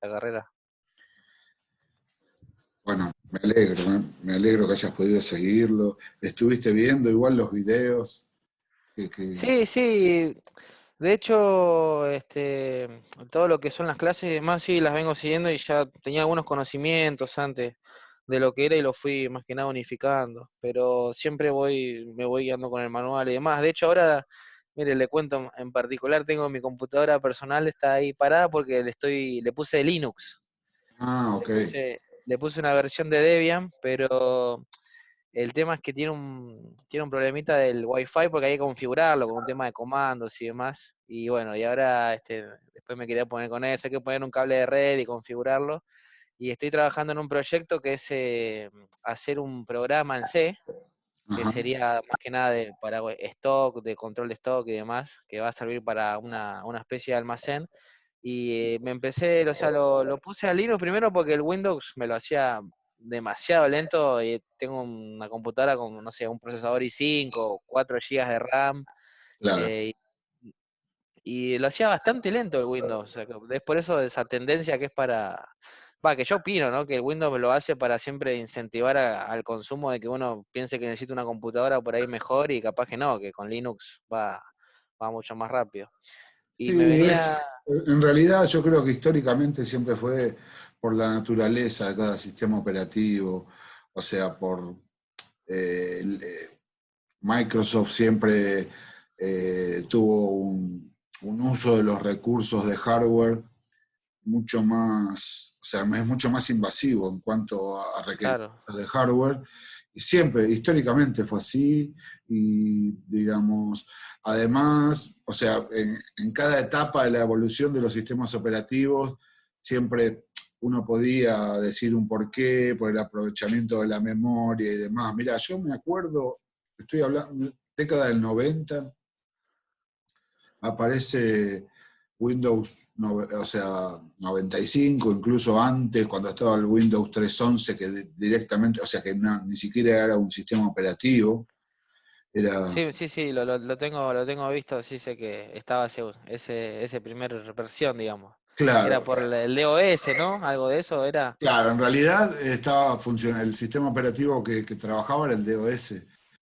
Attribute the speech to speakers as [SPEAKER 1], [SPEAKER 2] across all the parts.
[SPEAKER 1] esta carrera.
[SPEAKER 2] Bueno, me alegro que hayas podido seguirlo. ¿Estuviste viendo igual los videos? Que...
[SPEAKER 1] Sí, sí, de hecho, todo lo que son las clases y demás, sí, las vengo siguiendo y ya tenía algunos conocimientos antes de lo que era y lo fui más que nada unificando, pero siempre me voy guiando con el manual y demás. De hecho, ahora, mire, le cuento en particular, tengo mi computadora personal, está ahí parada porque le puse Linux,
[SPEAKER 2] Ah, ok,
[SPEAKER 1] le puse una versión de Debian, pero el tema es que tiene un problemita del Wi-Fi porque hay que configurarlo con un tema de comandos y demás. Y bueno, y ahora después me quería poner con eso, hay que poner un cable de red y configurarlo. Y estoy trabajando en un proyecto que es hacer un programa en C, que
[SPEAKER 2] ajá,
[SPEAKER 1] sería más que nada para stock, de control de stock y demás, que va a servir para una especie de almacén. Y me empecé, o sea, lo puse a Linux primero porque el Windows me lo hacía demasiado lento y tengo una computadora con, no sé, un procesador i5, 4 GB de RAM,
[SPEAKER 2] claro.
[SPEAKER 1] eh, y lo hacía bastante lento el Windows. O sea, es por eso de esa tendencia que es que yo opino, ¿no? Que el Windows lo hace para siempre incentivar al consumo de que uno piense que necesita una computadora por ahí mejor y capaz que no, que con Linux va mucho más rápido. Y me
[SPEAKER 2] Sí,
[SPEAKER 1] venía,
[SPEAKER 2] en realidad yo creo que históricamente siempre fue por la naturaleza de cada sistema operativo, o sea, Microsoft siempre tuvo un uso de los recursos de hardware mucho más, o sea, es mucho más invasivo en cuanto a requerimientos
[SPEAKER 1] claro.
[SPEAKER 2] de hardware. Y siempre, históricamente fue así, y digamos, además, o sea, en cada etapa de la evolución de los sistemas operativos, siempre uno podía decir un porqué, por el aprovechamiento de la memoria y demás. Mira, yo me acuerdo, estoy hablando, década del 90, aparece Windows, o sea, 95, incluso antes, cuando estaba el Windows 3.11, que directamente, o sea, que ni siquiera era un sistema operativo, era,
[SPEAKER 1] Sí, sí, sí, lo tengo visto, sí sé que estaba ese primer versión, digamos. Era
[SPEAKER 2] claro,
[SPEAKER 1] por el DOS, ¿no? Algo de eso era.
[SPEAKER 2] claro, en realidad estaba funcionando, el sistema operativo que trabajaba era el DOS,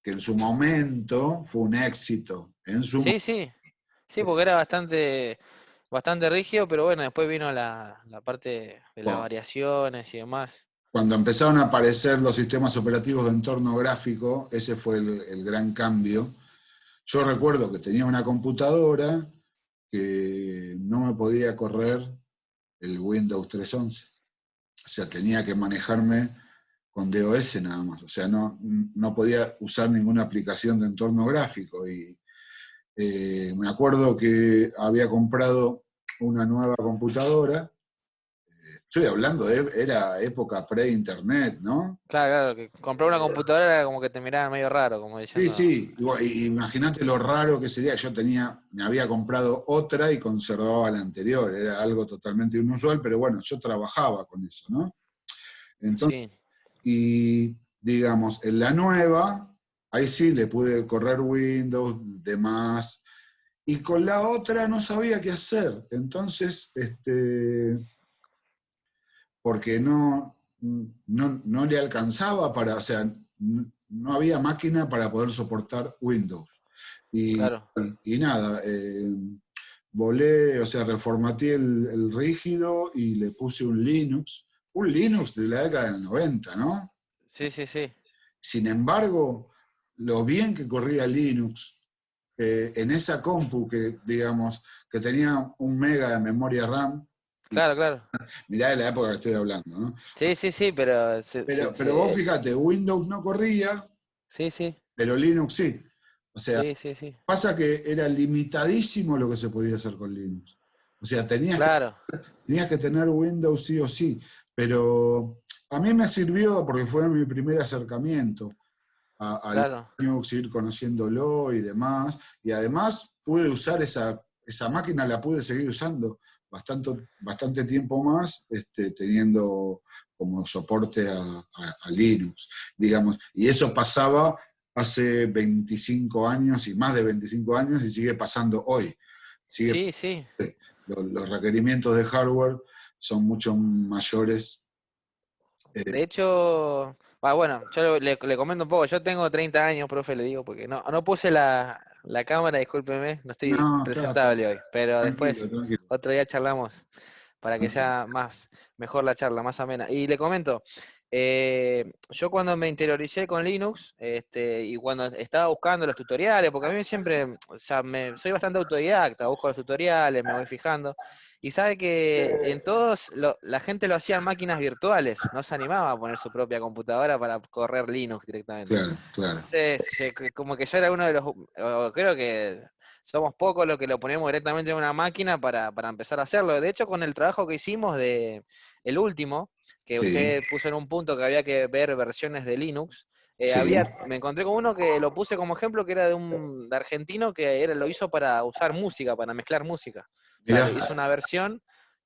[SPEAKER 2] que en su momento fue un éxito, en su
[SPEAKER 1] Sí, sí, sí, porque era bastante rígido, pero bueno, después vino la parte de las
[SPEAKER 2] momento.
[SPEAKER 1] variaciones y demás.
[SPEAKER 2] Cuando empezaron a aparecer los sistemas operativos de entorno gráfico, ese fue el gran cambio. Yo recuerdo que tenía una computadora que no me podía correr el Windows 3.11. O sea, tenía que manejarme con DOS nada más. O sea, no podía usar ninguna aplicación de entorno gráfico. Y me acuerdo que había comprado una nueva computadora. Estoy hablando era época pre-internet, ¿no?
[SPEAKER 1] Claro, claro, que comprar una computadora era como que te miraban medio raro, como
[SPEAKER 2] Sí,
[SPEAKER 1] diciendo.
[SPEAKER 2] sí, imagínate lo raro que sería. Me había comprado otra y conservaba la anterior. Era algo totalmente inusual, pero bueno, yo trabajaba con eso, ¿no? Entonces,
[SPEAKER 1] Sí,
[SPEAKER 2] y digamos, en la nueva, ahí sí le pude correr Windows, demás, y con la otra no sabía qué hacer. Entonces, porque no le alcanzaba para, o sea, no había máquina para poder soportar Windows. Y,
[SPEAKER 1] claro.
[SPEAKER 2] y nada, volé, o sea, reformateé el rígido y le puse un Linux de la década del 90, ¿no?
[SPEAKER 1] Sí, sí, sí.
[SPEAKER 2] Sin embargo, lo bien que corría Linux en esa compu que, digamos, que tenía 1 mega de memoria RAM, y
[SPEAKER 1] Claro, claro.
[SPEAKER 2] mirá de la época que estoy hablando, ¿no?
[SPEAKER 1] Sí, sí, sí, pero
[SPEAKER 2] Pero vos fíjate, Windows no corría,
[SPEAKER 1] sí, sí,
[SPEAKER 2] pero Linux sí. O sea,
[SPEAKER 1] sí, sí, sí.
[SPEAKER 2] pasa que era limitadísimo lo que se podía hacer con Linux. O sea,
[SPEAKER 1] Claro,
[SPEAKER 2] tenías que tener Windows sí o sí. Pero a mí me sirvió porque fue mi primer acercamiento al
[SPEAKER 1] claro.
[SPEAKER 2] Linux, ir conociéndolo y demás. Y además pude usar esa máquina, la pude seguir usando bastante tiempo más, teniendo como soporte a Linux, digamos. Y eso pasaba hace 25 años y más de 25 años y sigue pasando hoy. Sigue,
[SPEAKER 1] Sí, sí.
[SPEAKER 2] los requerimientos de hardware son mucho mayores.
[SPEAKER 1] De hecho, bueno, yo le comento un poco, yo tengo 30 años, profe, le digo, porque no puse la cámara, discúlpeme, no estoy
[SPEAKER 2] No, está
[SPEAKER 1] presentable hoy, pero
[SPEAKER 2] tranquilo,
[SPEAKER 1] después,
[SPEAKER 2] tranquilo,
[SPEAKER 1] otro día charlamos para que
[SPEAKER 2] tranquilo.
[SPEAKER 1] sea mejor la charla, más amena. Y le comento, yo cuando me interioricé con Linux, y cuando estaba buscando los tutoriales, porque a mí siempre, o sea, soy bastante autodidacta, busco los tutoriales, me voy fijando, y sabe que en todos la gente lo hacía en máquinas virtuales, no se animaba a poner su propia computadora para correr Linux directamente.
[SPEAKER 2] Claro, claro.
[SPEAKER 1] Entonces, como que yo era uno de los, o creo que somos pocos los que lo ponemos directamente en una máquina para empezar a hacerlo. De hecho, con el trabajo que hicimos de el último, que
[SPEAKER 2] Sí,
[SPEAKER 1] usted puso en un punto que había que ver versiones de Linux,
[SPEAKER 2] sí.
[SPEAKER 1] me encontré con uno que lo puse como ejemplo, que era de argentino, que lo hizo para usar música, para mezclar música. O sea,
[SPEAKER 2] Mirá,
[SPEAKER 1] lo hizo una versión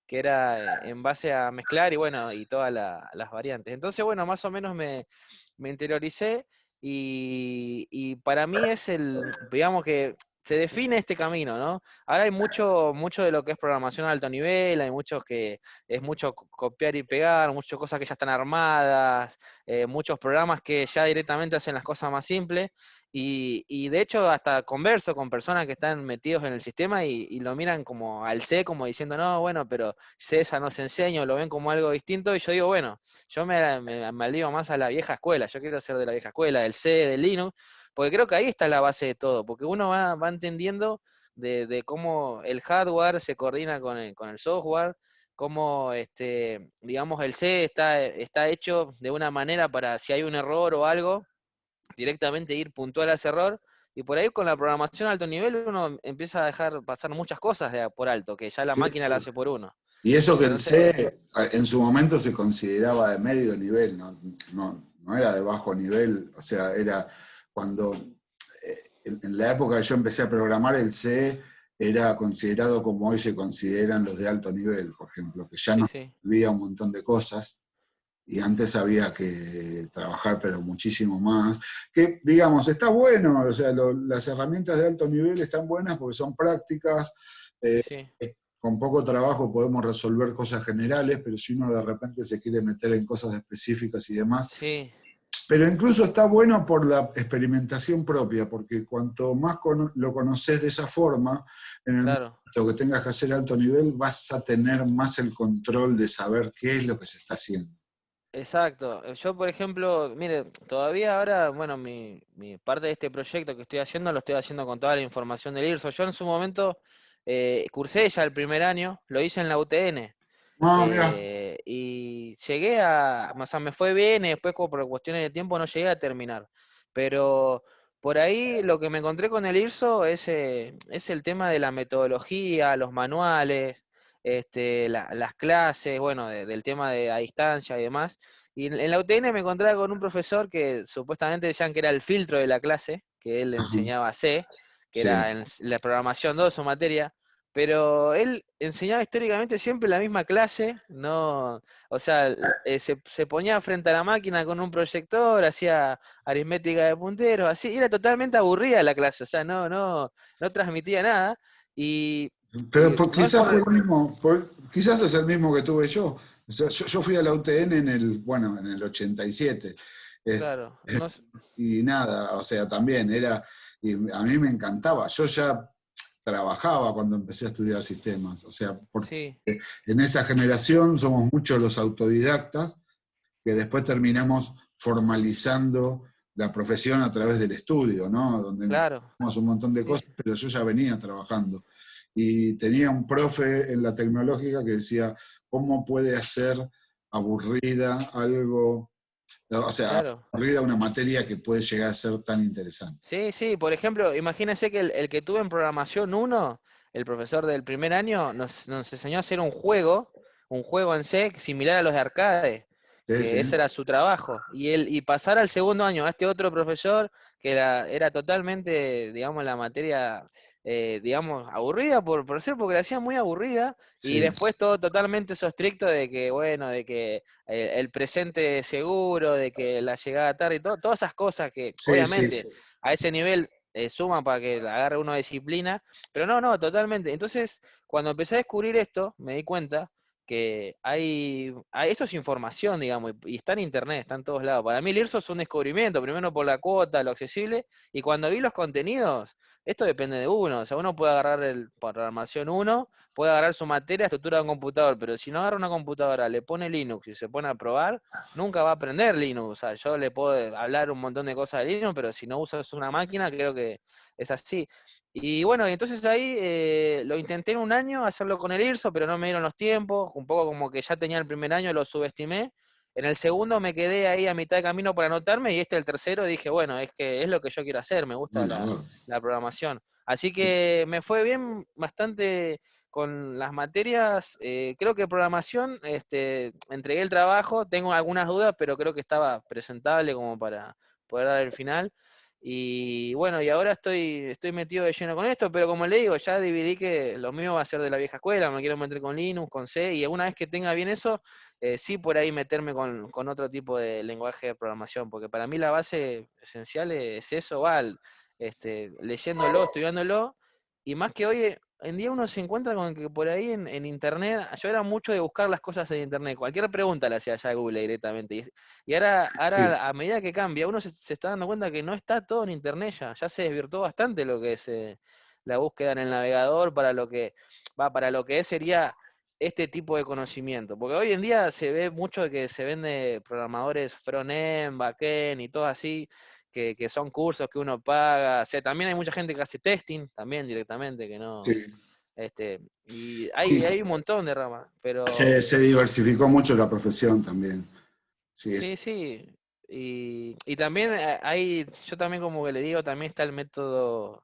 [SPEAKER 1] que era en base a mezclar y bueno, y todas las variantes. Entonces, bueno, más o menos me interioricé y para mí es digamos que se define este camino, ¿no? Ahora hay mucho de lo que es programación a alto nivel, hay muchos que es mucho copiar y pegar, muchas cosas que ya están armadas, muchos programas que ya directamente hacen las cosas más simples, y de hecho hasta converso con personas que están metidos en el sistema y lo miran como al C, como diciendo, no, bueno, pero César nos enseña, lo ven como algo distinto, y yo digo, bueno, yo me alío más a la vieja escuela, yo quiero ser de la vieja escuela, del C, del Linux, porque creo que ahí está la base de todo, porque uno va entendiendo de cómo el hardware se coordina con el software, cómo digamos el C está hecho de una manera para si hay un error o algo, directamente ir puntual a ese error, y por ahí con la programación a alto nivel uno empieza a dejar pasar muchas cosas por alto, que ya la
[SPEAKER 2] sí,
[SPEAKER 1] máquina la
[SPEAKER 2] sí.
[SPEAKER 1] hace por uno.
[SPEAKER 2] Y eso que el
[SPEAKER 1] Entonces,
[SPEAKER 2] C en su momento se consideraba de medio nivel, no era de bajo nivel, o sea, era cuando en la época que yo empecé a programar el C era considerado como hoy se consideran los de alto nivel, por ejemplo, que ya
[SPEAKER 1] sí,
[SPEAKER 2] no
[SPEAKER 1] sí,
[SPEAKER 2] había un montón de cosas y antes había que trabajar pero muchísimo más, que digamos, está bueno, o sea, las herramientas de alto nivel están buenas porque son prácticas,
[SPEAKER 1] sí,
[SPEAKER 2] eh,
[SPEAKER 1] sí,
[SPEAKER 2] con poco trabajo podemos resolver cosas generales, pero si uno de repente se quiere meter en cosas específicas y demás,
[SPEAKER 1] sí,
[SPEAKER 2] pero incluso está bueno por la experimentación propia, porque cuanto más lo conoces de esa forma, en el
[SPEAKER 1] claro.
[SPEAKER 2] momento que tengas que hacer alto nivel, vas a tener más el control de saber qué es lo que se está haciendo.
[SPEAKER 1] Exacto. Yo, por ejemplo, mire, todavía ahora, bueno, mi parte de este proyecto que estoy haciendo, lo estoy haciendo con toda la información del IRSO. Yo en su momento cursé ya el primer año, lo hice en la UTN,
[SPEAKER 2] Ah, mira,
[SPEAKER 1] y llegué o sea, me fue bien y después como por cuestiones de tiempo no llegué a terminar. Pero por ahí lo que me encontré con el IRSO es el tema de la metodología, los manuales, las clases, bueno, del tema de a distancia y demás. Y en la UTN me encontraba con un profesor que supuestamente decían que era el filtro de la clase, que él le
[SPEAKER 2] ajá,
[SPEAKER 1] enseñaba C, que
[SPEAKER 2] sí,
[SPEAKER 1] era en la programación 2 su materia, pero él enseñaba históricamente siempre la misma clase, no, o sea, se ponía frente a la máquina con un proyector, hacía aritmética de punteros, así, y era totalmente aburrida la clase, o sea, no transmitía nada, y,
[SPEAKER 2] pero
[SPEAKER 1] no es
[SPEAKER 2] quizás fue
[SPEAKER 1] por,
[SPEAKER 2] el mismo, quizás es el mismo que tuve yo. O sea, yo fui a la UTN bueno, en el 87. Eh,
[SPEAKER 1] claro, no,
[SPEAKER 2] y nada, o sea, también era, y a mí me encantaba. Yo ya trabajaba cuando empecé a estudiar sistemas, o sea, porque
[SPEAKER 1] sí,
[SPEAKER 2] en esa generación somos muchos los autodidactas que después terminamos formalizando la profesión a través del estudio, ¿no? Donde
[SPEAKER 1] claro,
[SPEAKER 2] encontramos un montón de
[SPEAKER 1] sí.
[SPEAKER 2] cosas, pero yo ya venía trabajando. Y tenía un profe en la tecnológica que decía, ¿cómo puede hacer aburrida algo, o sea,
[SPEAKER 1] Claro.
[SPEAKER 2] aburrida una materia que puede llegar a ser tan interesante?
[SPEAKER 1] Sí, sí, por ejemplo, imagínense que el que tuve en programación uno, el profesor del primer año, nos enseñó a hacer un juego en C similar a los de arcade,
[SPEAKER 2] Sí,
[SPEAKER 1] que
[SPEAKER 2] sí,
[SPEAKER 1] ese era su trabajo. Y pasar al segundo año a este otro profesor, que era totalmente, digamos, la materia, digamos, aburrida por ser, porque la hacía muy aburrida, y
[SPEAKER 2] sí,
[SPEAKER 1] después todo totalmente eso estricto de que, bueno, de que el presente seguro, de que la llegada tarde, y todas esas cosas que,
[SPEAKER 2] sí, sí,
[SPEAKER 1] obviamente,
[SPEAKER 2] sí.
[SPEAKER 1] a ese nivel suma para que agarre uno disciplina, pero no, totalmente. Entonces, cuando empecé a descubrir esto, me di cuenta que esto es información, digamos, y está en internet, está en todos lados. Para mí el IRSO es un descubrimiento, primero por la cuota, lo accesible, y cuando vi los contenidos, esto depende de uno, o sea, uno puede agarrar el programación uno, puede agarrar su materia, estructura de un computador, pero si no agarra una computadora, le pone Linux y se pone a probar, nunca va a aprender Linux. O sea, yo le puedo hablar un montón de cosas de Linux, pero si no usas una máquina, creo que es así. Y bueno, entonces ahí lo intenté en un año hacerlo con el IRSO, pero no me dieron los tiempos, un poco como que ya tenía el primer año, lo subestimé. En el segundo me quedé ahí a mitad de camino para anotarme y el tercero dije, bueno, es que es lo que yo quiero hacer, me gusta
[SPEAKER 2] Bueno, bueno.
[SPEAKER 1] la programación. Así que me fue bien bastante con las materias, creo que programación, entregué el trabajo, tengo algunas dudas, pero creo que estaba presentable como para poder dar el final. Y bueno, y ahora estoy metido de lleno con esto, pero como le digo, ya dividí que lo mío va a ser de la vieja escuela, me quiero meter con Linux, con C, y una vez que tenga bien eso, sí por ahí meterme con otro tipo de lenguaje de programación, porque para mí la base esencial es eso, leyéndolo, estudiándolo, y más que hoy en día uno se encuentra con que por ahí en internet, yo era mucho de buscar las cosas en internet, cualquier pregunta la hacía allá a Google directamente, y
[SPEAKER 2] Sí,
[SPEAKER 1] ahora a medida que cambia, uno se está dando cuenta que no está todo en internet ya se desvirtuó bastante lo que es la búsqueda en el navegador para lo que sería este tipo de conocimiento, porque hoy en día se ve mucho de que se vende programadores front-end, back-end y todo así, que son cursos que uno paga. O sea, también hay mucha gente que hace testing también directamente, que no,
[SPEAKER 2] sí.
[SPEAKER 1] y
[SPEAKER 2] Sí,
[SPEAKER 1] hay un montón de ramas, pero
[SPEAKER 2] se diversificó mucho la profesión también. Sí,
[SPEAKER 1] sí, sí. Y también yo también como que le digo, también está el método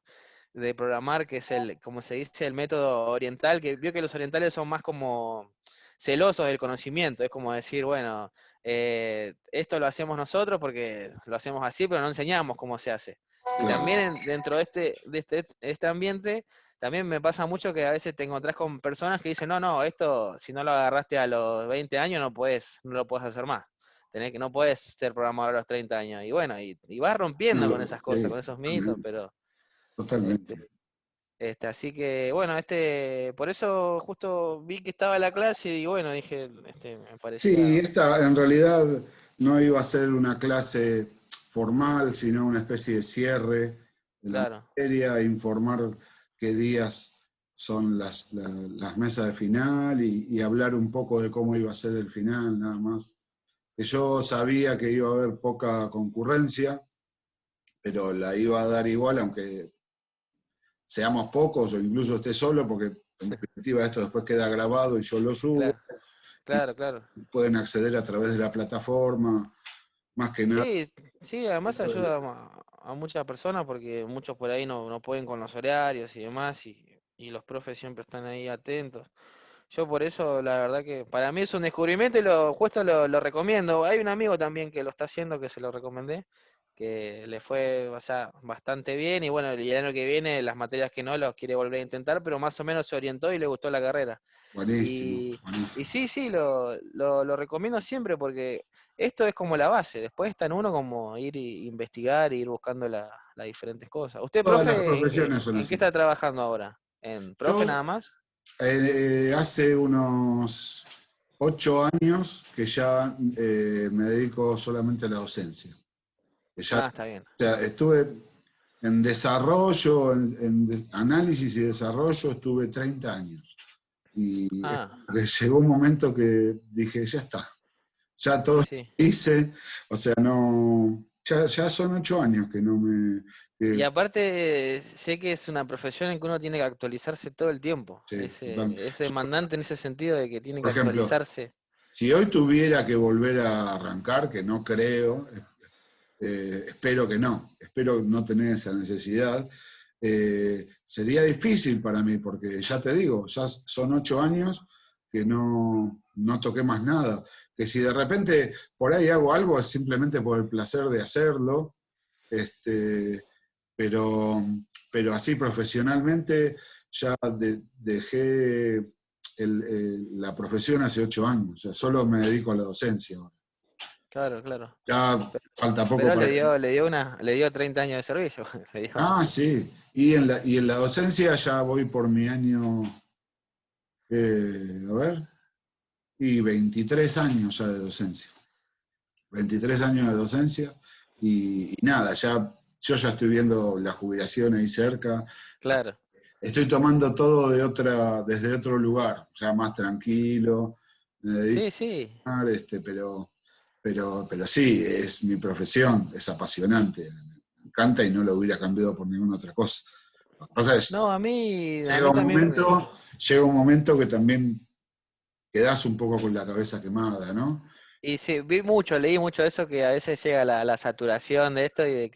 [SPEAKER 1] de programar, que es como se dice, el método oriental, que vio que los orientales son más como celosos del conocimiento, es como decir, bueno, esto lo hacemos nosotros porque lo hacemos así, pero no enseñamos cómo se hace. Y
[SPEAKER 2] claro.
[SPEAKER 1] también dentro de este ambiente, también me pasa mucho que a veces te encontrás con personas que dicen, no, no, esto si no lo agarraste a los 20 años no lo puedes hacer más. No puedes ser programador a los 30 años. Y bueno, y vas rompiendo con
[SPEAKER 2] No,
[SPEAKER 1] esas cosas,
[SPEAKER 2] sí,
[SPEAKER 1] con esos mitos,
[SPEAKER 2] totalmente,
[SPEAKER 1] pero
[SPEAKER 2] totalmente.
[SPEAKER 1] este, así que bueno, por eso justo vi que estaba la clase y bueno, dije, me
[SPEAKER 2] Sí,
[SPEAKER 1] parecía,
[SPEAKER 2] esta en realidad no iba a ser una clase formal, sino una especie de cierre de la
[SPEAKER 1] claro,
[SPEAKER 2] materia, informar qué días son las mesas de final y hablar un poco de cómo iba a ser el final, nada más. Que yo sabía que iba a haber poca concurrencia, pero la iba a dar igual, aunque seamos pocos o incluso esté solo, porque en definitiva esto después queda grabado y yo lo subo
[SPEAKER 1] claro, claro, claro.
[SPEAKER 2] pueden acceder a través de la plataforma, más que nada.
[SPEAKER 1] Sí, sí, además ayuda a muchas personas porque muchos por ahí no pueden con los horarios y demás y los profes siempre están ahí atentos. Yo por eso, la verdad que para mí es un descubrimiento y justo lo recomiendo. Hay un amigo también que lo está haciendo, que se lo recomendé, que le fue, o sea, bastante bien y bueno, y el año que viene las materias que no los quiere volver a intentar, pero más o menos se orientó y le gustó la carrera.
[SPEAKER 2] Buenísimo,
[SPEAKER 1] Y
[SPEAKER 2] buenísimo.
[SPEAKER 1] sí, sí, lo recomiendo siempre porque esto es como la base. Después está en uno como ir y investigar, ir buscando las diferentes cosas. ¿Usted,
[SPEAKER 2] Todas las
[SPEAKER 1] profe,
[SPEAKER 2] profesiones son
[SPEAKER 1] en qué
[SPEAKER 2] así.
[SPEAKER 1] está trabajando ahora? ¿En profe
[SPEAKER 2] Yo
[SPEAKER 1] nada más?
[SPEAKER 2] hace unos 8 años que ya me dedico solamente a la docencia. Que ya,
[SPEAKER 1] Ah, está bien.
[SPEAKER 2] o sea, estuve en desarrollo, análisis y desarrollo, estuve 30 años. Y es
[SPEAKER 1] Ah,
[SPEAKER 2] como que llegó un momento que dije, ya está, ya todo
[SPEAKER 1] y
[SPEAKER 2] lo
[SPEAKER 1] sí.
[SPEAKER 2] que hice, o sea, no, ya son 8 años que no me...
[SPEAKER 1] Y
[SPEAKER 2] que-
[SPEAKER 1] aparte, sé que es una profesión en que uno tiene que actualizarse todo el tiempo.
[SPEAKER 2] sí, total.
[SPEAKER 1] Es demandante en ese sentido de que tiene
[SPEAKER 2] Por
[SPEAKER 1] que
[SPEAKER 2] ejemplo,
[SPEAKER 1] actualizarse.
[SPEAKER 2] si hoy tuviera que volver a arrancar, que no creo, espero no tener esa necesidad, sería difícil para mí, porque ya te digo, ya son 8 años que no toqué más nada. Que si de repente por ahí hago algo es simplemente por el placer de hacerlo, este, pero, pero así profesionalmente ya dejé la profesión hace 8 años, o sea, solo me dedico a la docencia ahora.
[SPEAKER 1] Claro, claro.
[SPEAKER 2] Ya falta poco
[SPEAKER 1] Pero
[SPEAKER 2] para...
[SPEAKER 1] le dio 30 años de servicio. Le dio.
[SPEAKER 2] Ah, sí, y en la docencia ya voy por mi año A ver, y 23 años ya de docencia. 23 años de docencia y nada, yo ya estoy viendo la jubilación ahí cerca.
[SPEAKER 1] Claro.
[SPEAKER 2] Estoy tomando todo desde otro lugar, ya más tranquilo, me dedico
[SPEAKER 1] Sí, sí.
[SPEAKER 2] a amar, pero sí, es mi profesión, es apasionante, me encanta y no lo hubiera cambiado por ninguna otra cosa. Lo que pasa es,
[SPEAKER 1] No, a mí también me...
[SPEAKER 2] llega un momento que también quedás un poco con la cabeza quemada, ¿no?
[SPEAKER 1] Y sí, leí mucho de eso, que a veces llega la saturación de esto y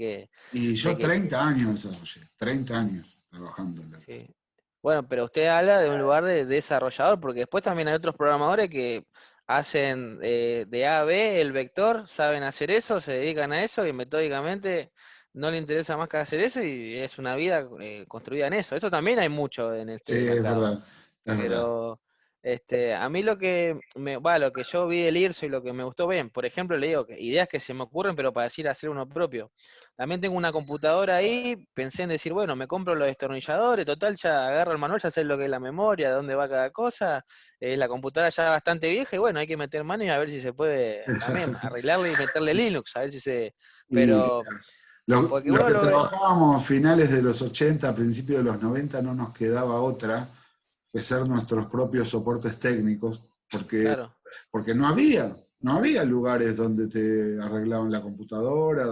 [SPEAKER 2] Y
[SPEAKER 1] de
[SPEAKER 2] yo
[SPEAKER 1] que
[SPEAKER 2] 30 años desarrollé, 30 años trabajando en la cosa.
[SPEAKER 1] sí. Bueno, pero usted habla de un lugar de desarrollador, porque después también hay otros programadores que hacen de A a B el vector, saben hacer eso, se dedican a eso y metódicamente no le interesa más que hacer eso y es una vida construida en eso. Eso también hay mucho en
[SPEAKER 2] Sí,
[SPEAKER 1] este mercado.
[SPEAKER 2] es verdad.
[SPEAKER 1] Pero a mí lo que yo vi del IRSO y lo que me gustó bien, por ejemplo, le digo que ideas que se me ocurren, pero para decir hacer uno propio. También tengo una computadora ahí, pensé en decir, bueno, me compro los destornilladores, total, ya agarro el manual, ya sé lo que es la memoria, de dónde va cada cosa, la computadora ya bastante vieja y bueno, hay que meter mano y a ver si se puede también arreglarle y meterle Linux, a ver si se...
[SPEAKER 2] Y
[SPEAKER 1] Pero, porque
[SPEAKER 2] los
[SPEAKER 1] uno
[SPEAKER 2] que
[SPEAKER 1] lo ve,
[SPEAKER 2] trabajábamos a finales de los 80, a principios de los 90, no nos quedaba otra que ser nuestros propios soportes técnicos,
[SPEAKER 1] claro,
[SPEAKER 2] porque no había lugares donde te arreglaban la computadora,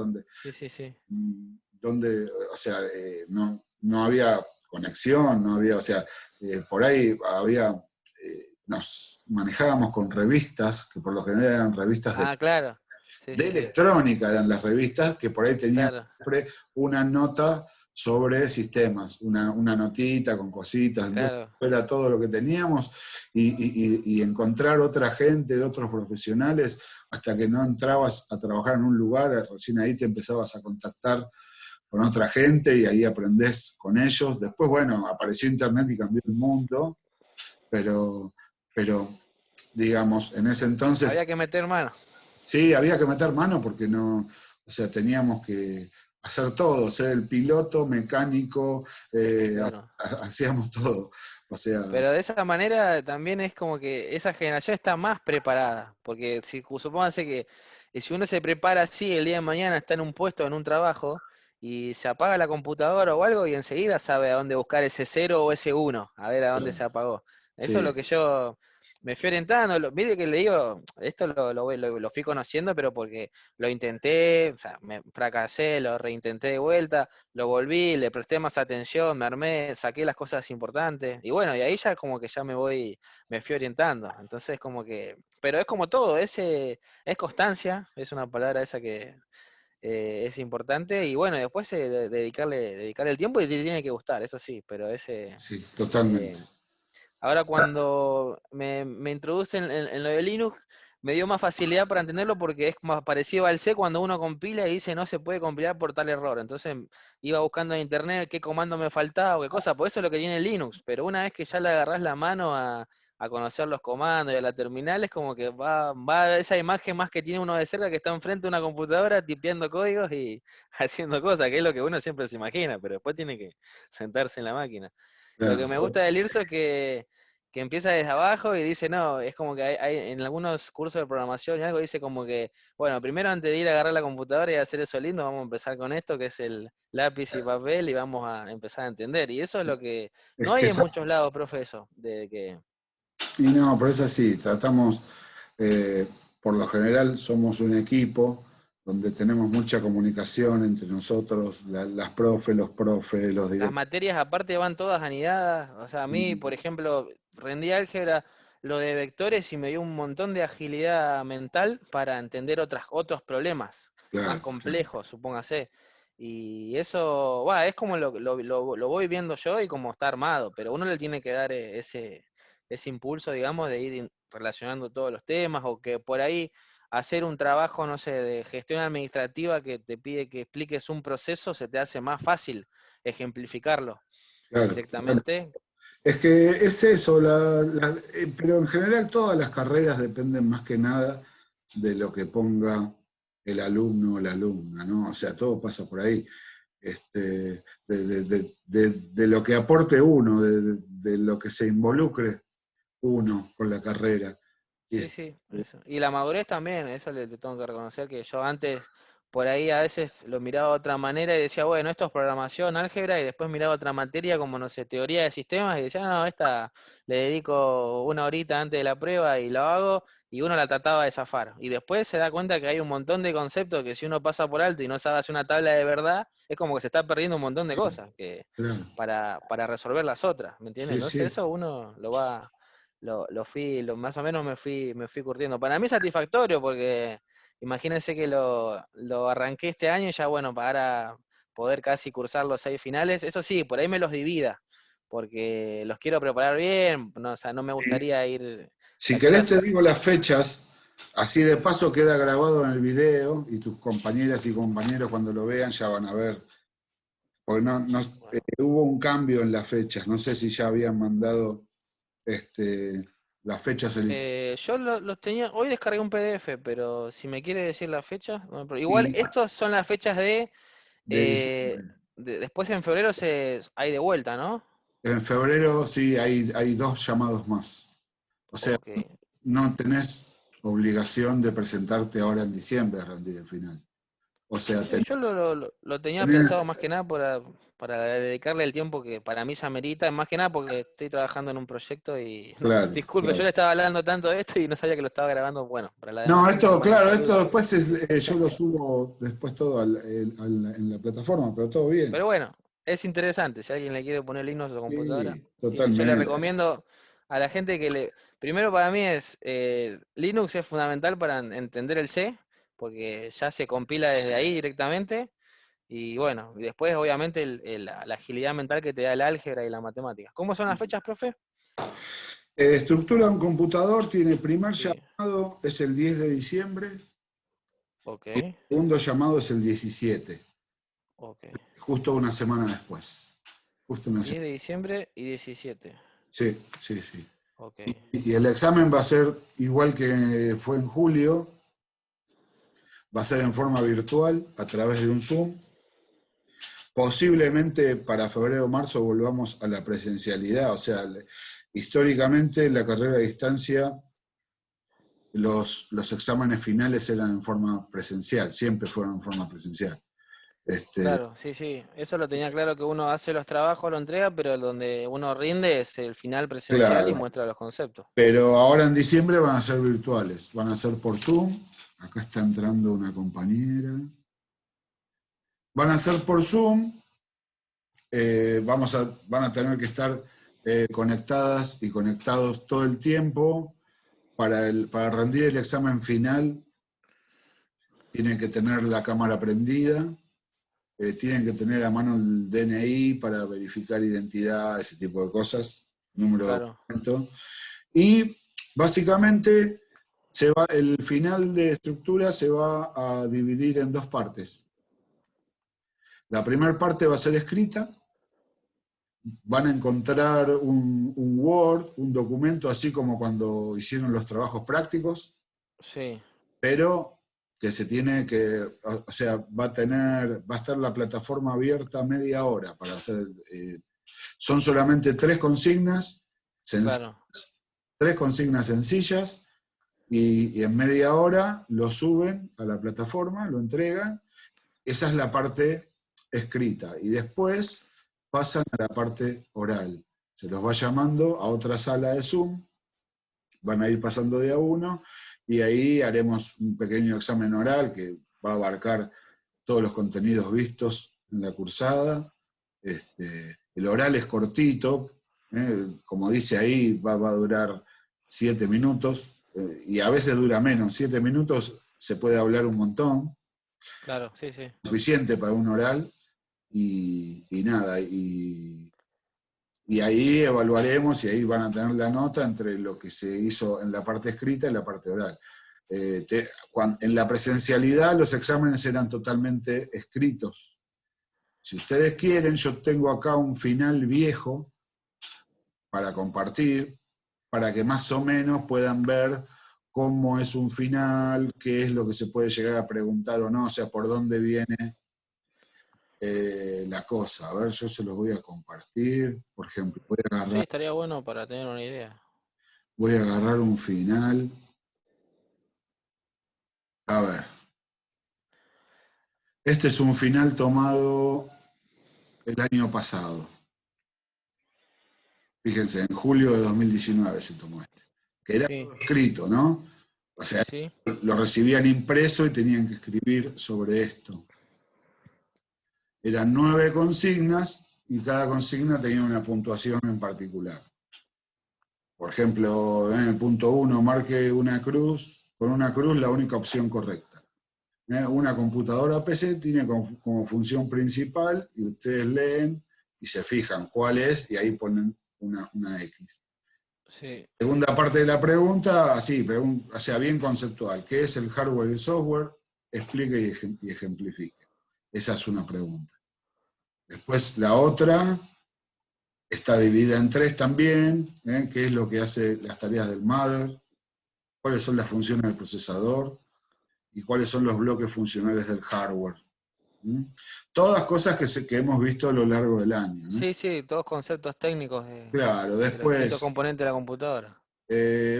[SPEAKER 1] sí, sí, sí,
[SPEAKER 2] o sea, no había conexión, no había, o sea, por ahí nos manejábamos con revistas, que por lo general eran revistas
[SPEAKER 1] ah, claro, sí,
[SPEAKER 2] de
[SPEAKER 1] sí, sí,
[SPEAKER 2] electrónica, eran las revistas, que por ahí tenían
[SPEAKER 1] claro,
[SPEAKER 2] siempre una nota sobre sistemas, una notita con cositas, entonces
[SPEAKER 1] claro,
[SPEAKER 2] era todo lo que teníamos y encontrar otra gente, otros profesionales, hasta que no entrabas a trabajar en un lugar, recién ahí te empezabas a contactar con otra gente y ahí aprendés con ellos. Después, bueno, apareció Internet y cambió el mundo, pero, pero digamos, en ese entonces
[SPEAKER 1] había que meter mano,
[SPEAKER 2] sí, había que meter mano porque no, o sea, teníamos que hacer todo, ser el piloto, mecánico,
[SPEAKER 1] claro.
[SPEAKER 2] hacíamos todo. O sea,
[SPEAKER 1] Pero de esa manera también es como que esa generación está más preparada, porque si supóngase que si uno se prepara así el día de mañana está en un puesto, en un trabajo, y se apaga la computadora o algo y enseguida sabe a dónde buscar ese cero o ese uno, a ver a dónde se apagó. Eso es lo
[SPEAKER 2] sí,
[SPEAKER 1] que yo me fui orientando, mire que le digo, esto lo fui conociendo, pero porque lo intenté, o sea, me fracasé, lo reintenté de vuelta, lo volví, le presté más atención, me armé, saqué las cosas importantes, y bueno, y ahí ya como que ya me fui orientando. Entonces como que, pero es como todo, es constancia, es una palabra esa que es importante, y bueno, después dedicarle el tiempo y te tiene que gustar, eso sí, pero
[SPEAKER 2] sí,
[SPEAKER 1] eh,
[SPEAKER 2] totalmente.
[SPEAKER 1] ahora cuando me introducen en lo de Linux, me dio más facilidad para entenderlo porque es más parecido al C cuando uno compila y dice no se puede compilar por tal error. Entonces iba buscando en internet qué comando me faltaba o qué cosa, por eso es lo que tiene Linux. Pero una vez que ya le agarrás la mano a conocer los comandos y a la terminal, es como que va esa imagen más que tiene uno de cerca que está enfrente de una computadora tipeando códigos y haciendo cosas, que es lo que uno siempre se imagina, pero después tiene que sentarse en la máquina. Lo que me
[SPEAKER 2] Claro.
[SPEAKER 1] gusta del IRSO es que empieza desde abajo y dice, no, es como que en algunos cursos de programación y algo dice como que, bueno, primero antes de ir a agarrar la computadora y hacer eso lindo, vamos a empezar con esto, que es el lápiz y papel, y vamos a empezar a entender. Y eso es lo que
[SPEAKER 2] Es
[SPEAKER 1] no
[SPEAKER 2] que
[SPEAKER 1] hay en
[SPEAKER 2] es así.
[SPEAKER 1] muchos lados, profe, eso, de que,
[SPEAKER 2] Y no, pero es así, tratamos, eh, por lo general somos un equipo donde tenemos mucha comunicación entre nosotros, las profes, los
[SPEAKER 1] las
[SPEAKER 2] directores.
[SPEAKER 1] materias aparte van todas anidadas. O sea, a mí, por ejemplo, rendí álgebra, lo de vectores y me dio un montón de agilidad mental para entender otros problemas más
[SPEAKER 2] Claro, claro.
[SPEAKER 1] complejos, supóngase. Y eso, va, es como lo voy viendo yo y como está armado, pero uno le tiene que dar ese impulso, digamos, de ir relacionando todos los temas o que por ahí hacer un trabajo, no sé, de gestión administrativa que te pide que expliques un proceso, se te hace más fácil ejemplificarlo
[SPEAKER 2] Claro, total.
[SPEAKER 1] directamente.
[SPEAKER 2] Es que es eso, pero en general todas las carreras dependen más que nada de lo que ponga el alumno o la alumna, ¿no? O sea, todo pasa por ahí. De lo que aporte uno, de lo que se involucre uno con la carrera. Y
[SPEAKER 1] Sí, sí, eso. Y la madurez también, eso le tengo que reconocer que yo antes por ahí a veces lo miraba de otra manera y decía, bueno, esto es programación, álgebra, y después miraba otra materia como, no sé, teoría de sistemas y decía, no, esta le dedico una horita antes de la prueba y lo hago, y uno la trataba de zafar. Y después se da cuenta que hay un montón de conceptos que si uno pasa por alto y no sabe hacer una tabla de verdad, es como que se está perdiendo un montón de cosas que
[SPEAKER 2] claro,
[SPEAKER 1] para resolver las otras, ¿me entiendes?
[SPEAKER 2] sí,
[SPEAKER 1] Entonces
[SPEAKER 2] sí.
[SPEAKER 1] eso uno más o menos me fui curtiendo. Para mí es satisfactorio porque imagínense que lo arranqué este año y ya bueno, para poder casi cursar los 6 finales, eso sí, por ahí me los divida, porque los quiero preparar bien, no, o sea, no me
[SPEAKER 2] Y
[SPEAKER 1] gustaría ir, o
[SPEAKER 2] si
[SPEAKER 1] sea, quiero
[SPEAKER 2] querés te
[SPEAKER 1] hacer,
[SPEAKER 2] digo las fechas, así de paso queda grabado en el video y tus compañeras y compañeros cuando lo vean ya van a ver. Porque
[SPEAKER 1] bueno,
[SPEAKER 2] hubo un cambio en las fechas, no sé si ya habían mandado las fechas.
[SPEAKER 1] yo los tenía, hoy descargué un PDF, pero si me quiere decir la fecha, no hay igual
[SPEAKER 2] Y
[SPEAKER 1] estos son las fechas
[SPEAKER 2] de
[SPEAKER 1] eh,
[SPEAKER 2] diciembre.
[SPEAKER 1] después en febrero hay de vuelta, ¿no?
[SPEAKER 2] En febrero sí hay dos llamados más. O sea,
[SPEAKER 1] Ok.
[SPEAKER 2] no tenés obligación de presentarte ahora en diciembre a rendir el final. O sea,
[SPEAKER 1] Sí, yo lo tenía pensado
[SPEAKER 2] tenés,
[SPEAKER 1] más que nada para dedicarle el tiempo que para mí se amerita, más que nada porque estoy trabajando en un proyecto y,
[SPEAKER 2] claro,
[SPEAKER 1] disculpe, yo
[SPEAKER 2] claro.
[SPEAKER 1] le estaba hablando tanto de esto y no sabía que lo estaba grabando, bueno, para la demás
[SPEAKER 2] No,
[SPEAKER 1] gente le
[SPEAKER 2] esto,
[SPEAKER 1] mando un
[SPEAKER 2] claro,
[SPEAKER 1] saludo.
[SPEAKER 2] esto después yo lo subo después todo en la plataforma, pero todo bien.
[SPEAKER 1] Pero bueno, es interesante, si alguien le quiere poner Linux a su computadora,
[SPEAKER 2] Sí,
[SPEAKER 1] yo le
[SPEAKER 2] totalmente.
[SPEAKER 1] recomiendo a la gente primero para mí Linux es fundamental para entender el C, porque ya se compila desde ahí directamente. Y bueno, y después obviamente la agilidad mental que te da el álgebra y la matemática. ¿Cómo son las fechas, profe?
[SPEAKER 2] Estructura de un computador tiene primer
[SPEAKER 1] Sí,
[SPEAKER 2] llamado, es el 10 de diciembre,
[SPEAKER 1] ok,
[SPEAKER 2] segundo llamado es el 17,
[SPEAKER 1] ok.
[SPEAKER 2] justo una semana después. Justo una
[SPEAKER 1] 10
[SPEAKER 2] semana.
[SPEAKER 1] de diciembre y 17.
[SPEAKER 2] Sí, sí, sí.
[SPEAKER 1] Ok,
[SPEAKER 2] Y el examen va a ser igual que fue en julio, va a ser en forma virtual a través de un Zoom. Posiblemente para febrero o marzo volvamos a la presencialidad, o sea, históricamente la carrera a distancia, los exámenes finales eran en forma presencial, siempre fueron en forma presencial. Este,
[SPEAKER 1] claro, sí, sí. Eso lo tenía claro que uno hace los trabajos, lo entrega, pero donde uno rinde es el final presencial y
[SPEAKER 2] claro,
[SPEAKER 1] muestra los conceptos.
[SPEAKER 2] pero ahora en diciembre van a ser virtuales, van a ser por Zoom. Acá está entrando una compañera. Van a ser por Zoom, van a tener que estar conectadas y conectados todo el tiempo. Para rendir el examen final, tienen que tener la cámara prendida, tienen que tener a mano el DNI para verificar identidad, ese tipo de cosas, número de
[SPEAKER 1] Claro,
[SPEAKER 2] documento. Y básicamente el final de estructura se va a dividir en dos partes. La primera parte va a ser escrita, van a encontrar un Word, un documento, así como cuando hicieron los trabajos prácticos,
[SPEAKER 1] sí,
[SPEAKER 2] pero que se tiene que, o sea, va a estar la plataforma abierta media hora para hacer, son solamente
[SPEAKER 1] claro,
[SPEAKER 2] tres consignas sencillas, y en media hora lo suben a la plataforma, lo entregan. Esa es la parte escrita. Y después pasan a la parte oral. Se los va llamando a otra sala de Zoom, van a ir pasando de a uno, y ahí haremos un pequeño examen oral que va a abarcar todos los contenidos vistos en la cursada. El oral es cortito, como dice ahí, va a durar 7 minutos, y a veces dura menos. 7 minutos se puede hablar un montón,
[SPEAKER 1] claro, sí, sí.
[SPEAKER 2] suficiente para un oral, y nada, y ahí evaluaremos y ahí van a tener la nota entre lo que se hizo en la parte escrita y la parte oral. En la presencialidad los exámenes eran totalmente escritos. Si ustedes quieren, yo tengo acá un final viejo para compartir, para que más o menos puedan ver cómo es un final, qué es lo que se puede llegar a preguntar o no, o sea, por dónde viene la cosa. A ver, yo se los voy a compartir. Por ejemplo, voy a
[SPEAKER 1] Sí,
[SPEAKER 2] agarrar.
[SPEAKER 1] estaría bueno para tener una idea.
[SPEAKER 2] Voy a agarrar un final. A ver. Este es un final tomado el año pasado. Fíjense, en julio de 2019 se tomó este. Que era
[SPEAKER 1] Sí,
[SPEAKER 2] todo escrito, ¿no? O
[SPEAKER 1] sí,
[SPEAKER 2] sea,
[SPEAKER 1] sí.
[SPEAKER 2] lo recibían impreso y tenían que escribir sobre esto. Eran 9 consignas y cada consigna tenía una puntuación en particular. Por ejemplo, en el punto 1, marque una cruz, con una cruz la única opción correcta. Una computadora PC tiene como función principal y ustedes leen y se fijan cuál es y ahí ponen una X.
[SPEAKER 1] Sí,
[SPEAKER 2] Segunda parte de la pregunta, así, o sea, bien conceptual. ¿Qué es el hardware y el software? Explique y ejemplifique. Esa es una pregunta. Después la otra está dividida en 3 también, qué es lo que hace las tareas del mother, cuáles son las funciones del procesador y cuáles son los bloques funcionales del hardware. ¿Mm? Todas cosas que hemos visto a lo largo del año, ¿no?
[SPEAKER 1] sí, sí, todos conceptos técnicos
[SPEAKER 2] Claro,
[SPEAKER 1] de los distintos
[SPEAKER 2] después,
[SPEAKER 1] componentes de la computadora.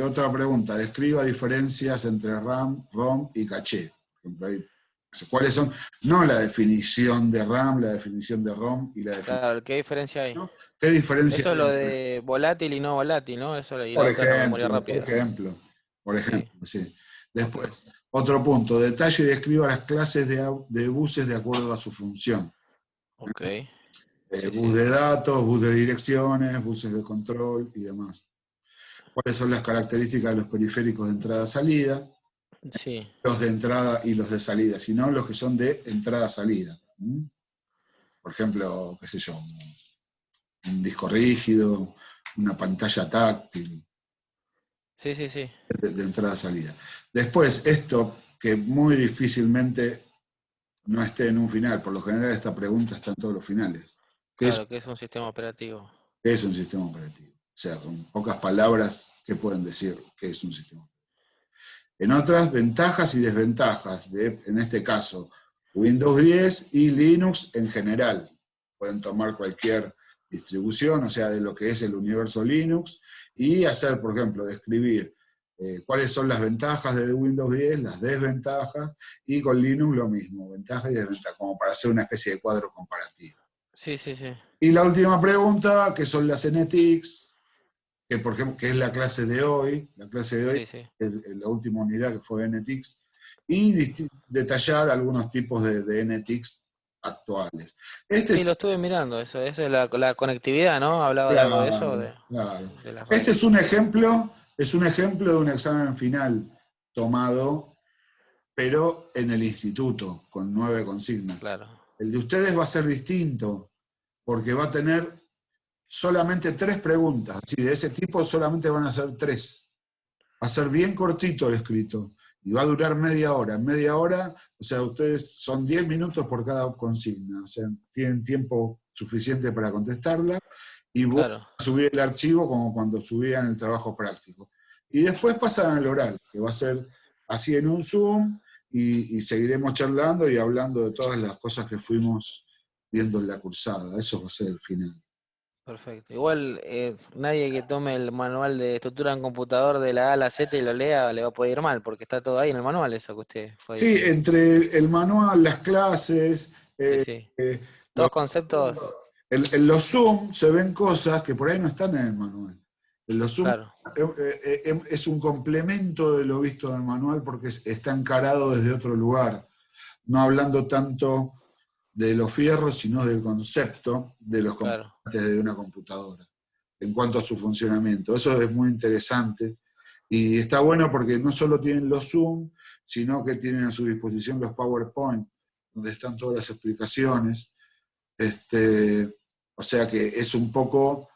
[SPEAKER 2] otra pregunta, describa diferencias entre RAM, ROM y caché. Por ejemplo, ¿cuáles son? No la definición de RAM, la definición de ROM y la definición,
[SPEAKER 1] Claro, ¿qué diferencia hay?
[SPEAKER 2] ¿no? ¿Qué diferencia
[SPEAKER 1] Eso es
[SPEAKER 2] hay
[SPEAKER 1] lo
[SPEAKER 2] entre,
[SPEAKER 1] de volátil y no volátil, ¿no? Eso y la
[SPEAKER 2] por
[SPEAKER 1] otra es la memoria
[SPEAKER 2] ejemplo, por
[SPEAKER 1] rápida.
[SPEAKER 2] ejemplo, por
[SPEAKER 1] Sí,
[SPEAKER 2] ejemplo, sí.
[SPEAKER 1] ok,
[SPEAKER 2] Después, otro punto, detalle y describa las clases de buses de acuerdo a su función.
[SPEAKER 1] ok. Sí,
[SPEAKER 2] Bus
[SPEAKER 1] sí,
[SPEAKER 2] de datos, bus de direcciones, buses de control y demás. ¿Cuáles son las características de los periféricos de entrada-salida?
[SPEAKER 1] sí,
[SPEAKER 2] Los de entrada y los de salida, sino los que son de entrada-salida. Por ejemplo, qué sé yo, un disco rígido, una pantalla táctil,
[SPEAKER 1] sí, sí, sí.
[SPEAKER 2] de entrada-salida. Después, esto que muy difícilmente no esté en un final, por lo general esta pregunta está en todos los finales.
[SPEAKER 1] Claro, que es un sistema operativo.
[SPEAKER 2] ¿Qué es un sistema operativo? O sea, con pocas palabras, ¿qué pueden decir qué es un sistema operativo? En otras, ventajas y desventajas de, en este caso, Windows 10 y Linux en general. Pueden tomar cualquier distribución, o sea, de lo que es el universo Linux, y hacer, por ejemplo, describir cuáles son las ventajas de Windows 10, las desventajas, y con Linux lo mismo, ventajas y desventajas, como para hacer una especie de cuadro comparativo.
[SPEAKER 1] Sí, sí, sí.
[SPEAKER 2] Y la última pregunta, que son las NTICs, que por ejemplo, que es la clase de hoy,
[SPEAKER 1] Sí, sí.
[SPEAKER 2] la última unidad que fue NTICs, y detallar algunos tipos de NTICs actuales. Este es,
[SPEAKER 1] Sí, lo estuve mirando, eso es la conectividad, ¿no? Hablaba de algo de
[SPEAKER 2] claro,
[SPEAKER 1] eso,
[SPEAKER 2] claro.
[SPEAKER 1] de las
[SPEAKER 2] Este
[SPEAKER 1] redes.
[SPEAKER 2] es un ejemplo de un examen final tomado, pero en el instituto, con 9 consignas.
[SPEAKER 1] Claro,
[SPEAKER 2] El de ustedes va a ser distinto, porque va a tener solamente 3 preguntas. Así, de ese tipo solamente van a ser 3. Va a ser bien cortito el escrito y va a durar media hora. En media hora, o sea, ustedes son 10 minutos por cada consigna, o sea, tienen tiempo suficiente para contestarla y vuelven
[SPEAKER 1] claro.
[SPEAKER 2] a subir el archivo como cuando subían el trabajo práctico. Y después pasan al oral, que va a ser así en un Zoom y seguiremos charlando y hablando de todas las cosas que fuimos viendo en la cursada. Eso va a ser el final.
[SPEAKER 1] Perfecto. Igual nadie que tome el manual de estructura en computador de la A a la Z y lo lea le va a poder ir mal, porque está todo ahí en el manual eso que usted fue
[SPEAKER 2] Sí,
[SPEAKER 1] diciendo.
[SPEAKER 2] entre el manual, las clases,
[SPEAKER 1] Sí,
[SPEAKER 2] eh,
[SPEAKER 1] sí.
[SPEAKER 2] eh, los,
[SPEAKER 1] Todos conceptos,
[SPEAKER 2] en los Zoom se ven cosas que por ahí no están en el manual. En los Zoom
[SPEAKER 1] claro,
[SPEAKER 2] es un complemento de lo visto en el manual porque está encarado desde otro lugar, no hablando tanto de los fierros, sino del concepto de los
[SPEAKER 1] claro.
[SPEAKER 2] componentes de una computadora en cuanto a su funcionamiento. Eso es muy interesante y está bueno porque no solo tienen los Zoom, sino que tienen a su disposición los PowerPoint, donde están todas las explicaciones. O sea que es un poco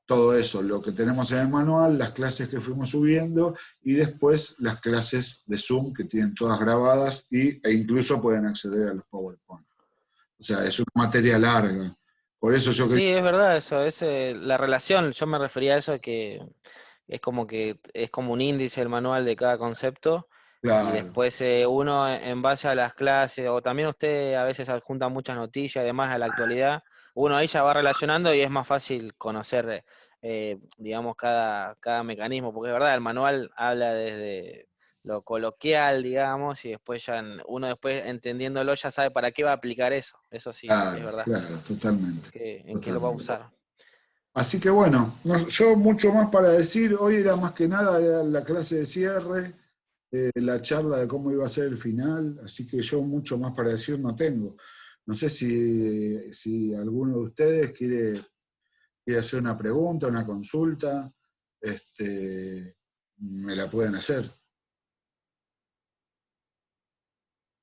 [SPEAKER 2] todo eso, lo que tenemos en el manual, las clases que fuimos subiendo y después las clases de Zoom que tienen todas grabadas e incluso pueden acceder a los PowerPoint. O sea, es una materia larga. Por eso yo creo,
[SPEAKER 1] Sí, es verdad eso, es la relación, yo me refería a eso que es como un índice el manual de cada concepto y
[SPEAKER 2] claro,
[SPEAKER 1] después uno en base a las clases, o también usted a veces adjunta muchas noticias, además a la actualidad, uno ahí ya va relacionando y es más fácil conocer digamos, cada mecanismo, porque es verdad, el manual habla desde lo coloquial, digamos, y después uno después entendiéndolo ya sabe para qué va a aplicar eso sí, es
[SPEAKER 2] Claro,
[SPEAKER 1] verdad,
[SPEAKER 2] claro, totalmente,
[SPEAKER 1] en qué lo va a
[SPEAKER 2] totalmente.
[SPEAKER 1] usar.
[SPEAKER 2] Así que bueno, yo mucho más para decir, hoy era más que nada era la clase de cierre, la charla de cómo iba a ser el final, así que yo mucho más para decir no tengo. No sé si alguno de ustedes quiere hacer una pregunta, una consulta, me la pueden hacer.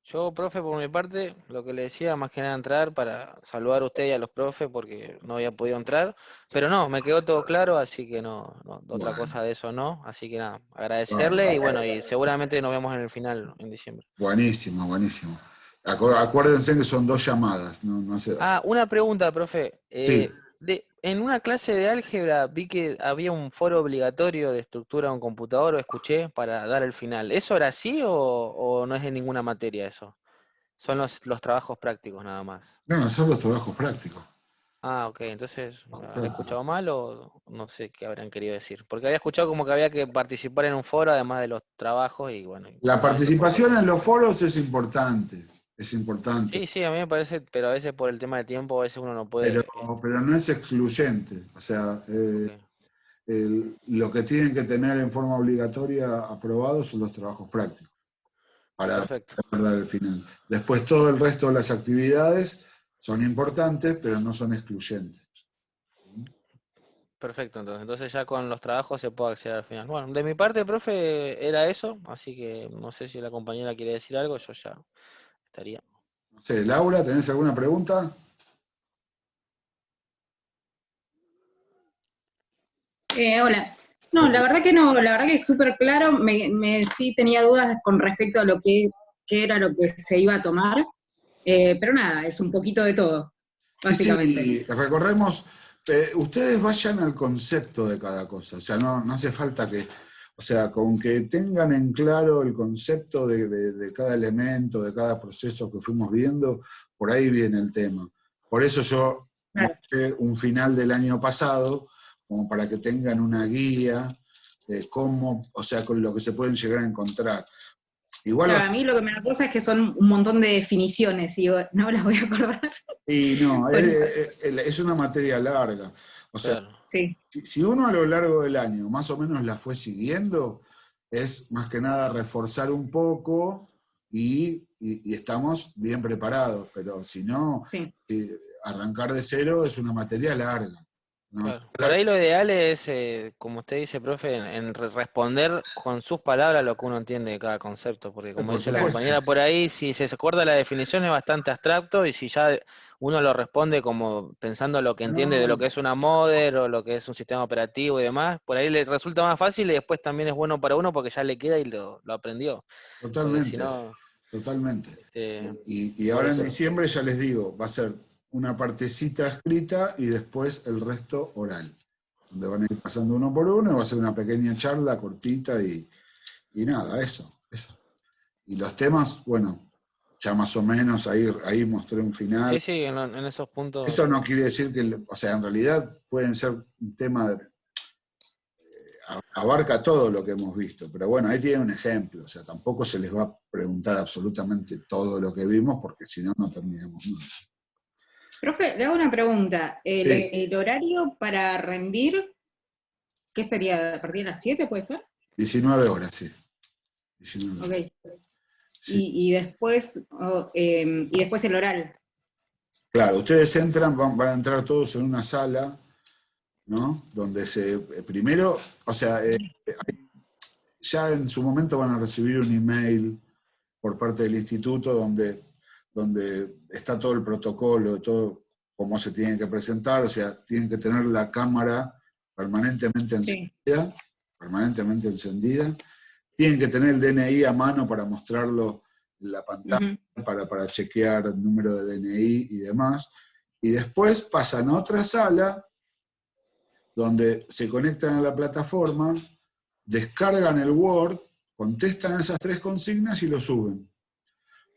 [SPEAKER 1] Yo, profe, por mi parte, lo que le decía, más que nada entrar para saludar a usted y a los profes porque no había podido entrar, pero no, me quedó todo claro, así que no, otra
[SPEAKER 2] Bueno,
[SPEAKER 1] cosa de eso no, así que nada, agradecerle y
[SPEAKER 2] bárbaro.
[SPEAKER 1] bueno, y seguramente nos vemos en el final en diciembre.
[SPEAKER 2] Buenísimo, buenísimo. Acuérdense que son 2 llamadas, no sé, o sea,
[SPEAKER 1] Ah, una pregunta, profe.
[SPEAKER 2] sí.
[SPEAKER 1] En una clase de álgebra vi que había un foro obligatorio de estructura de un computador, o escuché, para dar el final. ¿Eso era así o no es en ninguna materia eso? Son los trabajos prácticos nada más.
[SPEAKER 2] No, son los trabajos prácticos.
[SPEAKER 1] Ah, ok, entonces, ¿habré
[SPEAKER 2] Prácticos.
[SPEAKER 1] escuchado mal o no sé qué habrán querido decir? Porque había escuchado como que había que participar en un foro además de los trabajos y bueno,
[SPEAKER 2] La
[SPEAKER 1] no eso por
[SPEAKER 2] participación
[SPEAKER 1] preguntar.
[SPEAKER 2] en los foros es importante, es importante,
[SPEAKER 1] Sí, sí, a mí me parece, pero a veces por el tema de tiempo, a veces uno no
[SPEAKER 2] pero,
[SPEAKER 1] puede.
[SPEAKER 2] pero no es excluyente. O sea,
[SPEAKER 1] Ok,
[SPEAKER 2] lo que tienen que tener en forma obligatoria aprobados son los trabajos prácticos para
[SPEAKER 1] perfecto.
[SPEAKER 2] poder dar el final. Después todo el resto de las actividades son importantes, pero no son excluyentes.
[SPEAKER 1] Perfecto, entonces ya con los trabajos se puede acceder al final. Bueno, de mi parte, profe, era eso, así que no sé si la compañera quiere decir algo, yo ya estaría.
[SPEAKER 2] No sé, Laura, ¿tenés alguna pregunta?
[SPEAKER 3] Hola. No,
[SPEAKER 2] Ok.
[SPEAKER 3] la verdad que no, la verdad que es súper claro. Sí tenía dudas con respecto a lo qué era lo que se iba a tomar, pero nada, es un poquito de todo,
[SPEAKER 2] Sí,
[SPEAKER 3] básicamente.
[SPEAKER 2] sí, recorremos, ustedes vayan al concepto de cada cosa, o sea, no hace falta que, o sea, con que tengan en claro el concepto de cada elemento, de cada proceso que fuimos viendo, por ahí viene el tema. Por eso yo
[SPEAKER 3] Claro.
[SPEAKER 2] mostré un final del año pasado, como para que tengan una guía de cómo, o sea, con lo que se pueden llegar a encontrar. Igual
[SPEAKER 3] Claro, a mí lo que me da cosa es que son un montón de definiciones, y digo, no me las voy a acordar.
[SPEAKER 2] y no,
[SPEAKER 3] Con-
[SPEAKER 2] es una materia larga. O sea,
[SPEAKER 1] Claro,
[SPEAKER 3] sí,
[SPEAKER 2] si uno a lo largo del año más o menos la fue siguiendo, es más que nada reforzar un poco y estamos bien preparados, pero si no,
[SPEAKER 3] sí.
[SPEAKER 2] arrancar de cero es una materia larga. ¿No?
[SPEAKER 1] claro. Por ahí lo ideal es, como usted dice, profe, en responder con sus palabras lo que uno entiende de cada concepto, porque como
[SPEAKER 2] Por
[SPEAKER 1] dice la
[SPEAKER 2] supuesto,
[SPEAKER 1] compañera por ahí, si se acuerda la definición es bastante abstracto y si ya uno lo responde como pensando lo que entiende de lo
[SPEAKER 2] no,
[SPEAKER 1] que es una modder o lo que es un sistema operativo y demás, por ahí le resulta más fácil y después también es bueno para uno porque ya le queda y lo aprendió, porque si
[SPEAKER 2] totalmente,
[SPEAKER 1] no,
[SPEAKER 2] totalmente. Y
[SPEAKER 1] por
[SPEAKER 2] ahora en
[SPEAKER 1] eso.
[SPEAKER 2] diciembre ya les digo, va a ser una partecita escrita y después el resto oral, donde van a ir pasando uno por uno, va a ser una pequeña charla cortita y nada, eso. Y los temas, bueno, ya más o menos ahí mostré un final.
[SPEAKER 1] Sí, sí, en esos
[SPEAKER 2] Eso
[SPEAKER 1] puntos.
[SPEAKER 2] no quiere decir que, o sea, en realidad pueden ser un tema abarca todo lo que hemos visto, pero bueno, ahí tiene un ejemplo, o sea, tampoco se les va a preguntar absolutamente todo lo que vimos, porque si no, no terminamos nunca.
[SPEAKER 3] Profe, le hago una pregunta.
[SPEAKER 2] Sí,
[SPEAKER 3] El horario para rendir, ¿qué sería? ¿A partir de las 7, puede ser?
[SPEAKER 2] 19 horas, sí. 19 horas.
[SPEAKER 3] Ok.
[SPEAKER 2] Sí.
[SPEAKER 3] Y después, y después el oral.
[SPEAKER 2] Claro, ustedes entran, van a entrar todos en una sala, ¿no? Donde primero, o sea, ya en su momento van a recibir un email por parte del instituto donde está todo el protocolo, todo cómo se tienen que presentar, o sea, tienen que tener la cámara permanentemente
[SPEAKER 3] Sí.
[SPEAKER 2] encendida, permanentemente encendida, tienen que tener el DNI a mano para mostrarlo en la pantalla,
[SPEAKER 3] Ujú.
[SPEAKER 2] para chequear el número de DNI y demás, y después pasan a otra sala donde se conectan a la plataforma, descargan el Word, contestan esas 3 consignas y lo suben.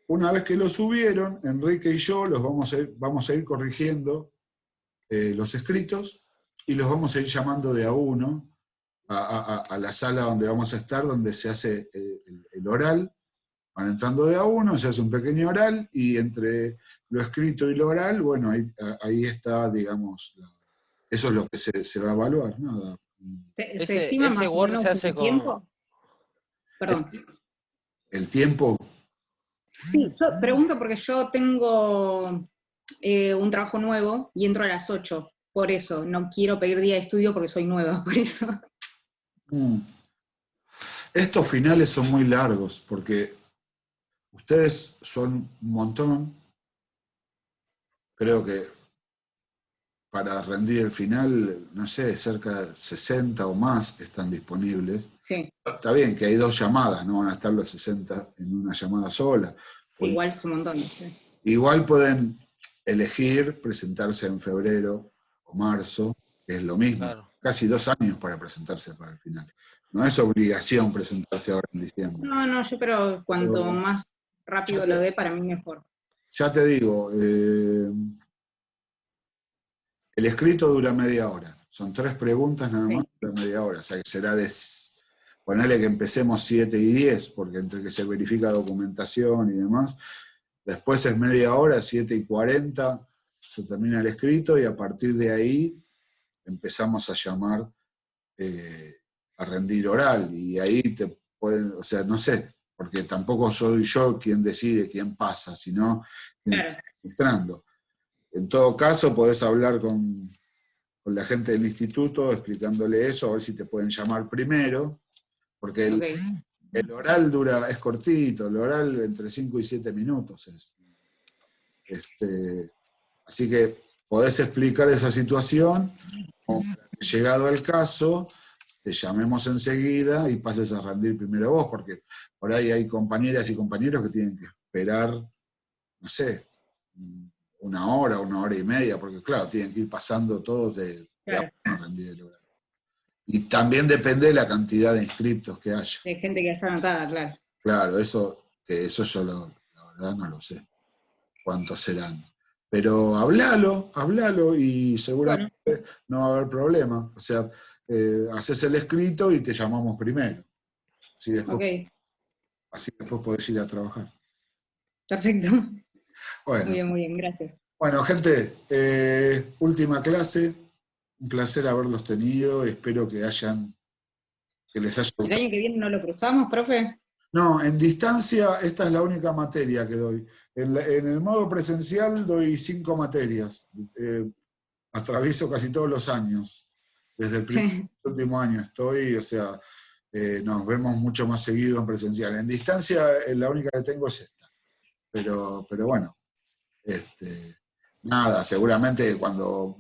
[SPEAKER 2] Una vez que lo subieron, Enrique y yo los vamos a ir corrigiendo los escritos, y los vamos a ir llamando de a uno a la sala donde vamos a estar, donde se hace el oral. Van entrando de a uno, se hace un pequeño oral, y entre lo escrito y lo oral, bueno, ahí está, digamos, eso es lo que se va a evaluar, nada.
[SPEAKER 3] ¿Se estima
[SPEAKER 1] ese
[SPEAKER 3] más o
[SPEAKER 1] Word
[SPEAKER 3] menos
[SPEAKER 1] se hace
[SPEAKER 3] un
[SPEAKER 1] con...
[SPEAKER 3] tiempo? Perdón.
[SPEAKER 2] El tiempo.
[SPEAKER 3] Sí, yo pregunto porque yo tengo un trabajo nuevo y entro a las 8, por eso, no quiero pedir día de estudio porque soy nueva, por eso.
[SPEAKER 2] Estos finales son muy largos, porque ustedes son un montón, creo que para rendir el final, no sé, cerca de 60 o más están disponibles.
[SPEAKER 3] Sí,
[SPEAKER 2] Está bien que hay 2 llamadas, no van a estar los 60 en una llamada sola.
[SPEAKER 3] igual es un montón. Sí.
[SPEAKER 2] Igual pueden elegir presentarse en febrero o marzo, que es lo mismo.
[SPEAKER 1] Claro.
[SPEAKER 2] Casi 2 años para presentarse para el final. No es obligación presentarse ahora en diciembre.
[SPEAKER 3] No, yo pero cuanto
[SPEAKER 2] Pero
[SPEAKER 3] más rápido lo dé, para mí mejor.
[SPEAKER 2] ya te digo, el escrito dura media hora. Son 3 preguntas nada más, dura media hora. O sea que será ponerle que empecemos 7 y 10, porque entre que se verifica documentación y demás, después es media hora, 7 y 40, se termina el escrito, y a partir de ahí empezamos a llamar a rendir oral, y ahí te pueden, o sea, no sé, porque tampoco soy yo quien decide quién pasa, sino quien está administrando. En todo caso, podés hablar con la gente del instituto explicándole eso, a ver si te pueden llamar primero, porque el oral es cortito, el oral entre 5 y 7 minutos es. Así que podés explicar esa situación, o llegado el caso, te llamemos enseguida y pases a rendir primero vos, porque por ahí hay compañeras y compañeros que tienen que esperar, no sé, 1 hora, 1 hora y media, porque claro, tienen que ir pasando todos de a uno a rendir el oral. Y también depende de la cantidad de inscriptos que haya.
[SPEAKER 3] De gente que está anotada, claro.
[SPEAKER 2] Claro, eso yo la verdad no lo sé cuántos serán. Pero hablalo y seguramente no va a haber problema. O sea, haces el escrito y te llamamos primero. Así después podés ir a trabajar.
[SPEAKER 3] Perfecto.
[SPEAKER 2] Bueno,
[SPEAKER 3] Muy bien, gracias.
[SPEAKER 2] bueno, gente, última clase. Un placer haberlos tenido. Espero que les haya
[SPEAKER 3] ¿El
[SPEAKER 2] gustado.
[SPEAKER 3] año que viene no lo cruzamos, profe?
[SPEAKER 2] No, en distancia esta es la única materia que doy. En el modo presencial doy 5 materias. Atravieso casi todos los años. Desde el primer último año estoy, o sea, nos vemos mucho más seguido en presencial. En distancia la única que tengo es esta. Pero bueno, nada, seguramente cuando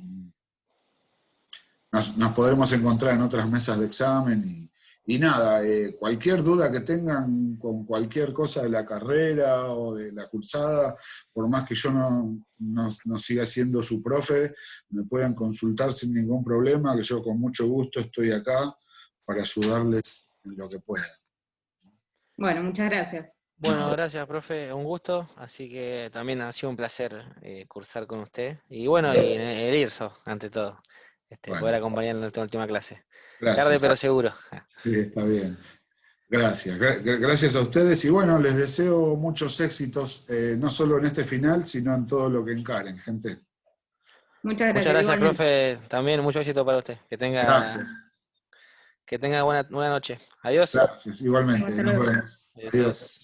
[SPEAKER 2] nos podremos encontrar en otras mesas de examen y nada, cualquier duda que tengan con cualquier cosa de la carrera o de la cursada, por más que yo no siga siendo su profe, me puedan consultar sin ningún problema, que yo con mucho gusto estoy acá para ayudarles en lo que pueda.
[SPEAKER 3] Bueno, muchas gracias.
[SPEAKER 1] Bueno, gracias, profe, un gusto, así que también ha sido un placer cursar con usted. Y bueno, y el IRSO, ante todo, poder acompañarlo en esta última clase.
[SPEAKER 2] Gracias.
[SPEAKER 1] Tarde pero seguro.
[SPEAKER 2] Sí, está bien. Gracias. Gracias a ustedes y bueno, les deseo muchos éxitos, no solo en este final, sino en todo lo que encaren, gente.
[SPEAKER 3] Muchas gracias.
[SPEAKER 1] Muchas gracias, profe, también mucho éxito para usted.
[SPEAKER 2] Gracias.
[SPEAKER 1] Que tenga buena noche. Adiós.
[SPEAKER 2] Gracias, igualmente. Nos vemos.
[SPEAKER 1] Adiós.
[SPEAKER 2] Adiós.